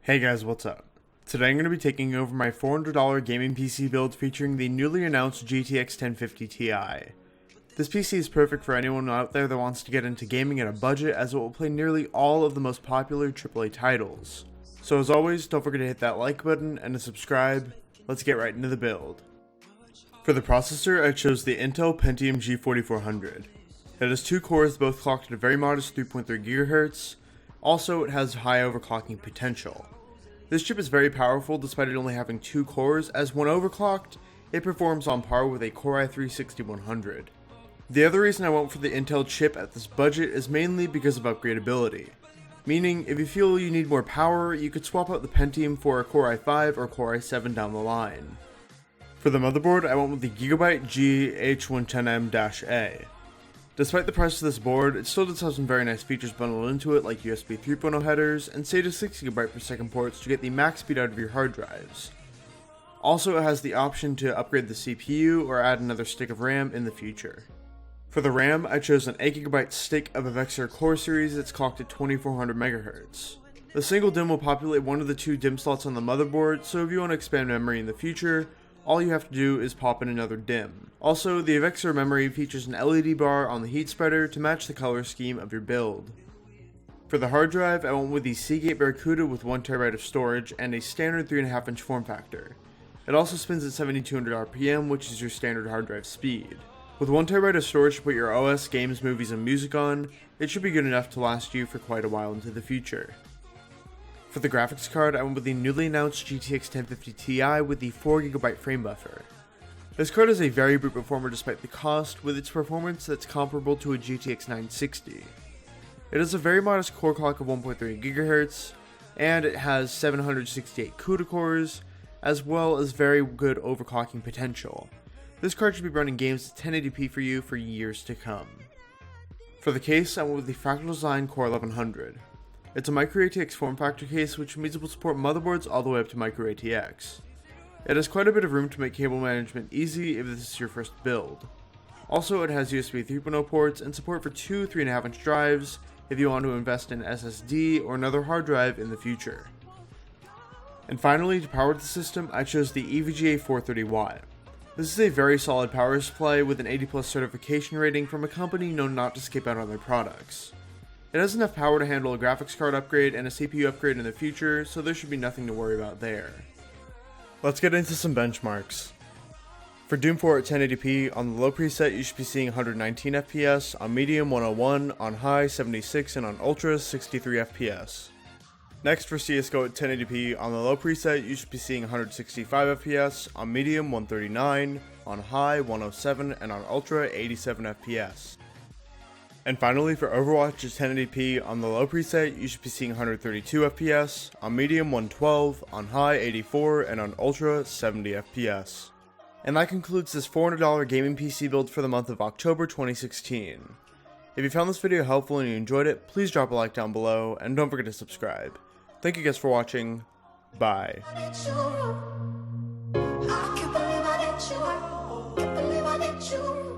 Hey guys, what's up? Today I'm going to be taking over my $400 gaming PC build featuring the newly announced GTX 1050 Ti. This PC is perfect for anyone out there that wants to get into gaming at a budget, as it will play nearly all of the most popular AAA titles. So as always, don't forget to hit that like button and to subscribe. Let's get right into the build. For the processor, I chose the Intel Pentium G4400. It has 2 cores, both clocked at a very modest 3.3 GHz. Also, it has high overclocking potential. This chip is very powerful despite it only having 2 cores, as when overclocked, it performs on par with a Core i3-6100. The other reason I went for the Intel chip at this budget is mainly because of upgradability. Meaning, if you feel you need more power, you could swap out the Pentium for a Core i5 or Core i7 down the line. For the motherboard, I went with the Gigabyte GH110M-A. Despite the price of this board, it still does have some very nice features bundled into it, like USB 3.0 headers and SATA 6GB/s ports to get the max speed out of your hard drives. Also, it has the option to upgrade the CPU or add another stick of RAM in the future. For the RAM, I chose an 8GB stick of a Vexor Core series that's clocked at 2400 MHz. The single DIMM will populate one of the 2 DIMM slots on the motherboard, so if you want to expand memory in the future, all you have to do is pop in another DIMM. Also, the Vexor memory features an LED bar on the heat spreader to match the color scheme of your build. For the hard drive, I went with the Seagate Barracuda with 1TB of storage and a standard 3.5-inch form factor. It also spins at 7200 RPM, which is your standard hard drive speed. With 1TB of storage to put your OS, games, movies, and music on, it should be good enough to last you for quite a while into the future. For the graphics card, I went with the newly announced GTX 1050 Ti with the 4GB frame buffer. This card is a very brute performer despite the cost, with its performance that's comparable to a GTX 960. It has a very modest core clock of 1.3 GHz, and it has 768 CUDA cores, as well as very good overclocking potential. This card should be running games at 1080p for you for years to come. For the case, I went with the Fractal Design Core 1100. It's a micro ATX form factor case, which means it will support motherboards all the way up to micro ATX. It has quite a bit of room to make cable management easy if this is your first build. Also, it has USB 3.0 ports and support for 2 3.5-inch drives if you want to invest in SSD or another hard drive in the future. And finally, to power the system, I chose the EVGA 430W. This is a very solid power supply with an 80+ certification rating from a company known not to skip out on their products. It has enough power to handle a graphics card upgrade and a CPU upgrade in the future, so there should be nothing to worry about there. Let's get into some benchmarks. For Doom 4 at 1080p, on the low preset you should be seeing 119 FPS, on medium 101, on high 76, and on ultra 63 FPS. Next, for CSGO at 1080p, on the low preset you should be seeing 165 FPS, on medium 139, on high 107, and on ultra 87 FPS. And finally, for Overwatch at 1080p, on the low preset you should be seeing 132 FPS, on medium 112, on high 84, and on ultra 70 FPS. And that concludes this $400 gaming PC build for the month of October 2016. If you found this video helpful and you enjoyed it, please drop a like down below, and don't forget to subscribe. Thank you guys for watching. Bye. I can't believe I let you